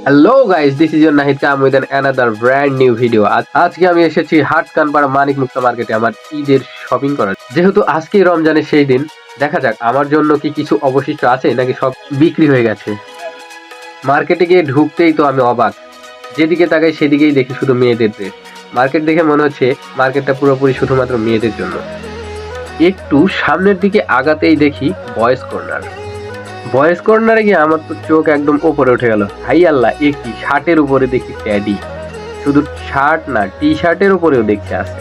Hello guys, this is your Nahid come with another brand new video. আজকে আমি এসেছি হাট কানপাড়া মানিক মুক্তা মার্কেটে আমার ঈদের শপিং করার। যেহেতু আজকে রমজানের সেই দিন, দেখা যাক আমার জন্য কি কিছু অবশিষ্ট আছে নাকি সব বিক্রি হয়ে গেছে। মার্কেটে গিয়ে ঢুকতেই তো আমি অবাক, যেদিকে তাকাই সেদিকেই দেখি শুধু মেয়েদের ড্রেস। মার্কেট দেখে মনে হচ্ছে মার্কেটটা পুরোপুরি শুধুমাত্র মেয়েদের জন্য। একটু সামনের দিকে আগাতেই দেখি বয়েজ কর্নারে গিয়ে আমার তো চোখ একদম ওপরে উঠে গেল। হাই আল্লাহ, এ কি! শার্টের উপরে দেখি ট্যাডি। শুধু শার্ট না, টি শার্টের উপরেও দেখছি আছে।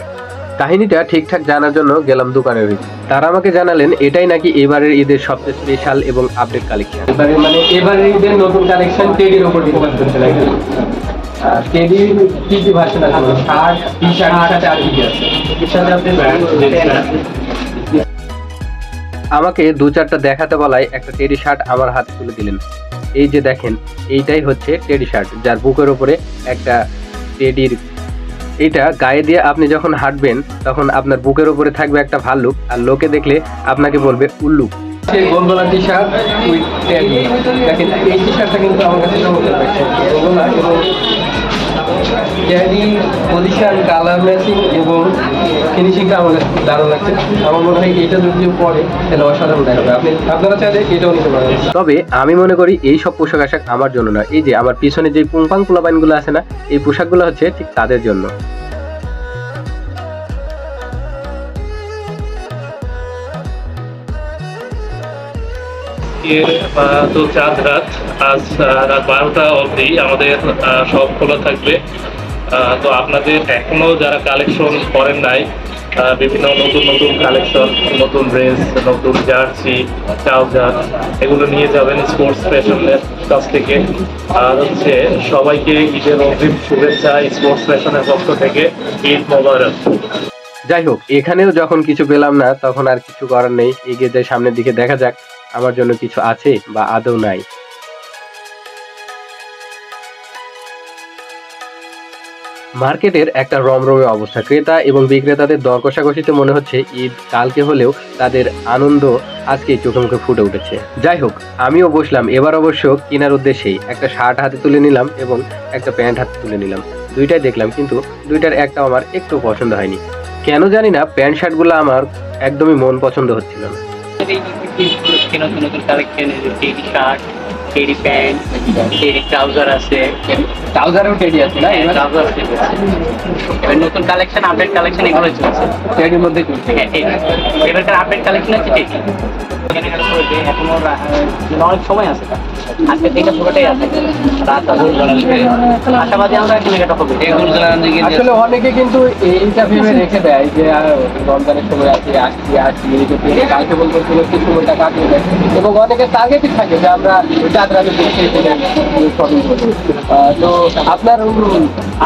কাহিনীটা ঠিকঠাক জানার জন্য গেলাম দোকানের ভিতরে। তারা আমাকে জানালেন এটাই নাকি এবারের ঈদের সবচেয়ে স্পেশাল এবং আপডেট কালেকশন। এবারের ঈদের নতুন কালেকশন টেডির উপর ফোকাস করতে লাগে। টেডির কি কি ভার্সন আছে? শার্ট, টি শার্ট সাথে আর কি আছে? আমাকে দু চারটা দেখাতে বলায় একটা টেডি শার্ট আমার হাতে তুলে দিলেন। এই যে দেখেন, এইটাই হচ্ছে টেডি শার্ট, যার বুকের উপরে একটা টেডির। এটা গায়ে দিয়ে আপনি যখন হাঁটবেন তখন আপনার বুকের উপরে থাকবে একটা ভাল্লুক, আর লোকে দেখলে আপনাকে বলবে উল্লুক। সেই গোলগলা টি শার্ট উইথ টেডি। দেখেন, এই টি শার্টটা কিন্তু আমার কাছে চমৎকার লাগছে। গোলগলা এবং টেডি পজিশন, কালার ম্যাচিং এবং ফিনিশিংটা আমার কাছে দারুণ লাগছে। আমার মনে হয় এটা যদি পরে তাহলে অসাধারণ দেখাবে। আপনারা চাইলে এটাও নিতে পারেন। তবে আমি মনে করি এই সব পোশাক আশাক আমার জন্য না। এই যে আমার পিছনে যে পুংপাং পোলাপাইনগুলো আছে না, এই পোশাকগুলো হচ্ছে ঠিক তাদের জন্য। তো চাঁদ রাত, আজ রাত 12টা অবধি আমাদের সব খোলা থাকবে। তো আপনাদের এখনো যারা কালেকশন করেন নাই, বিভিন্ন নতুন নতুন কালেকশন, নতুন ড্রেস, নতুন জার্সি, ট্রাউজার, এগুলো নিয়ে যাবেন স্পোর্টস ফ্যাশনের কাছ থেকে। আর হচ্ছে সবাইকে ঈদের অগ্রিম শুভেচ্ছা স্পোর্টস ফ্যাশনের পক্ষ থেকে। ঈদ মোবারক। যাই হোক, এখানেও যখন কিছু পেলাম না তখন আর কিছু করার নেই, এগিয়ে যাই সামনের দিকে, দেখা যাক আমার জন্য কিছু আছে বা আদৌ নাই। মার্কেটের একটা রমরমে অবস্থা। ক্রেতা এবং বিক্রেতাদের দর কষাকষিতে মনে হচ্ছে ঈদ কালকে হলেও তাদের আনন্দ আজকেই চোখে মুখে ফুটে উঠেছে। যাই হোক, আমিও বসলাম। এবার অবশ্য কেনার উদ্দেশ্যেই একটা শার্ট হাতে তুলে নিলাম এবং একটা প্যান্ট হাতে তুলে নিলাম। দুইটাই দেখলাম, কিন্তু দুইটার একটাও আমার একটু পছন্দ হয়নি। কেন জানি না, প্যান্ট শার্টগুলো আমার একদমই মন পছন্দ হচ্ছিল না। নতুন নতুন collection, teddy shirt, teddy pant, teddy trouser আছে। ট্রাউজারও টেডি আছে না? ট্রাউজার এবার নতুন কালেকশন, আপডেট কালেকশন এগুলো চলছে। টেডির মধ্যে চলছে। হ্যাঁ, টেডি এবারকার আপডেট কালেকশন হচ্ছে টেডি। এখনো অনেক সময় আছে, আজকে থেকে পুরোটাই আছে। রাত আশাবাদী আমরা কেনাকাটা হবে। আসলে অনেকে কিন্তু এইটা ভেবে রেখে দেয় যে রমজানের সময় আছে, আসছি কালকে বলবো কি সময়টা কাটিয়ে দেয়, এবং অনেকে টার্গেটই থাকে যে আমরা চাঁদ রাতে শপিং করি। তো আপনার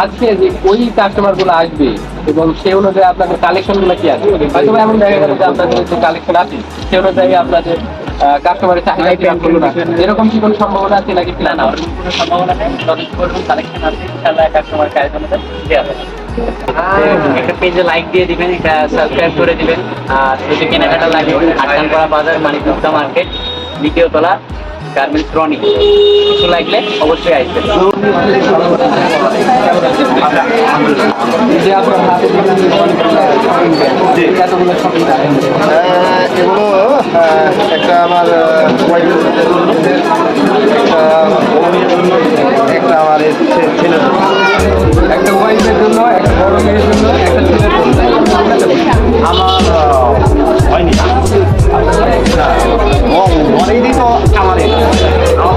আজকে যে ওই কাস্টমার গুলো আসবে এবং সে অনুযায়ী আপনাদের কালেকশন গুলো কি আছে? হয়তো এমন দেখা গেল যে আপনাদের যে কালেকশন আছে সে অনুযায়ী আপনাদের কাস্টমারের চাহিদা করলো না, এরকম কি কোনো সম্ভাবনা আছে নাকি? না, কোনো সম্ভাবনা নেই। যথেষ্ট পরিমাণ কালেকশন আছে, ইনশাআল্লাহ কাস্টমার চাহিদা অনুযায়ী দেওয়া হবে। একটা পেজে লাইক দিয়ে দিবেন, এটা সাবস্ক্রাইব করে দিবেন। আর যদি কেনাকাটা লাগে, হাটকানপাড়া বাজার, মানিক মুক্তা মার্কেট, দ্বিতীয় তলা, গার্মেন্টস রনি। কিছু লাগলে অবশ্যই আসবেন। এগুলো একটা আমার একটা আমার ছেলের জন্য, একটা ওয়াইফের জন্য, একটা বড় মেয়ের জন্য, একটা ছেলের জন্য। আমার হয়নি, অনেকদিন তো আমার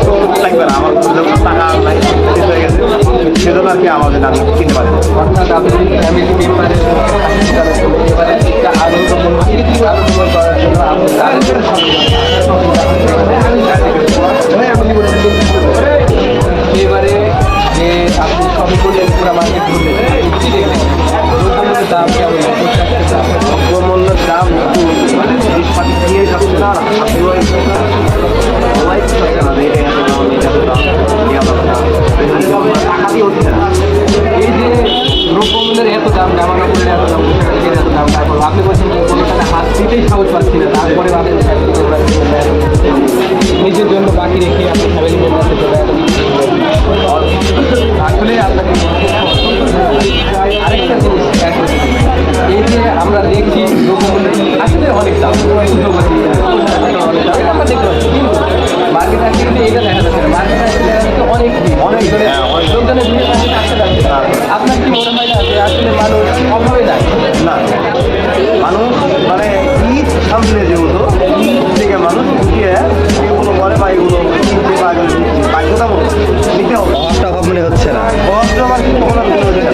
তো লাগবে না, আমার টাকা হয়ে গেছে, সেজন্য আর কি আমাদের আমি কিনতে পারি। অর্থাৎ আপনি ফ্যামিলি মেম্বারের করার জন্য এবারে যে আপনি শপিং করলেন, পুরো মার্কেট ঘুরলেন, কি দেখলেন? দাম কেমন? দ্রব্যমূল্যের দাম একটু জিনিসপাতি দিয়ে যাচ্ছে না, টাকা দিয়ে হচ্ছে না। এই যে দ্রব্যমূল্যের এত দাম, জামা কাপড়ের এত দাম, পোশাকের এত দাম, তারপর আপনি বলছেন কোনো সাথে হাত দিতেই সাহস পাচ্ছি না, তারপরে আপনি নিজের জন্য বাকি রেখে আপনি ফ্যামিলি মেম্বারদের জন্য এত হ্যাঁ, অনেক। লোকজনের ভিড়ের কাছে থাকতে পারছে না। আপনার কি মনে হয় না যে আসলে মানুষ অভাবে নাই? না, মানুষ মানে ঈদ সামনে যেহেতু ঈদ থেকে মানুষ উঠিয়ে এগুলো করে বা এগুলো কিনতে বা এগুলো নিচ্ছে। বাধ্যতামূলক নিতে হবে। অভাবটা অভাব মনে হচ্ছে না। অভাবটা আমার কিন্তু কখনো মনে হচ্ছে না।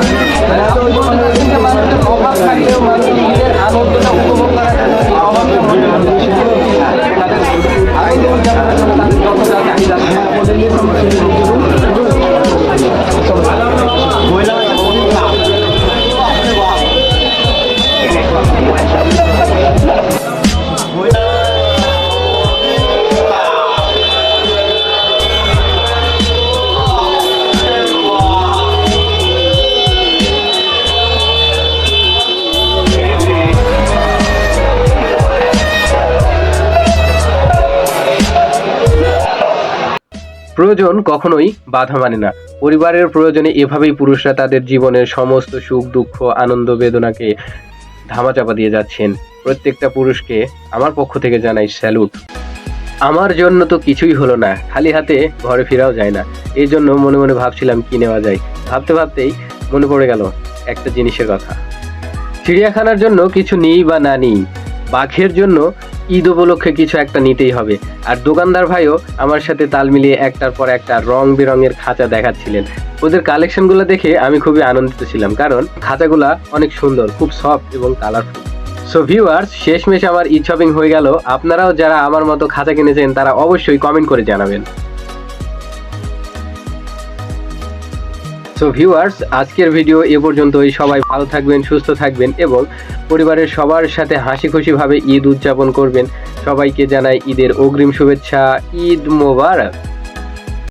মানে আপনি মনে হচ্ছে যে মানুষের অভাব থাকলেও মানুষ ঈদের আনন্দটা উপভোগ করার জন্য এই অভাবটা মনে হচ্ছে। তাদের আনন্দ উদযাপনের জন্য তাদের যতটা চাহিদা আছে। প্রয়োজন কখনোই বাধা মানে না। পরিবারের প্রয়োজনে এভাবেই পুরুষরা তাদের জীবনের সমস্ত সুখ দুঃখ আনন্দ বেদনাকে ধামাচাপা দিয়ে যাচ্ছেন। প্রত্যেকটা পুরুষকে আমার পক্ষ থেকে জানাই স্যালুট। আমার জন্য তো কিছুই হলো না, খালি হাতে ঘরে ফেরাও যায় না। এই জন্য মনে মনে ভাবছিলাম কি নেওয়া যায়। ভাবতে ভাবতেই মনে পড়ে গেল একটা জিনিসের কথা। চিড়িয়াখানার জন্য কিছু নিই বা না নিই, বাঘের জন্য ঈদ উপলক্ষে কিছু একটা নিতেই হবে। আর দোকানদার ভাইও আমার সাথে তাল মিলিয়ে একটার পর একটা রং বেরঙের খাঁচা দেখাচ্ছিলেন। ওদের কালেকশনগুলো দেখে আমি খুবই আনন্দিত ছিলাম, কারণ খাঁচাগুলা অনেক সুন্দর, খুব সফট এবং কালারফুল। সো ভিউয়ার্স, শেষমেশ আমার ঈদ শপিং হয়ে গেল। আপনারাও যারা আমার মতো খাঁচা কিনেছেন তারা অবশ্যই কমেন্ট করে জানাবেন। সো ভিউয়ার্স, আজকের ভিডিও এ পর্যন্তই। সবাই ভালো থাকবেন, সুস্থ থাকবেন এবং পরিবারের সবার সাথে হাসি খুশিভাবে ঈদ উদযাপন করবেন। সবাইকে জানাই ঈদের অগ্রিম শুভেচ্ছা। ঈদ মোবারক।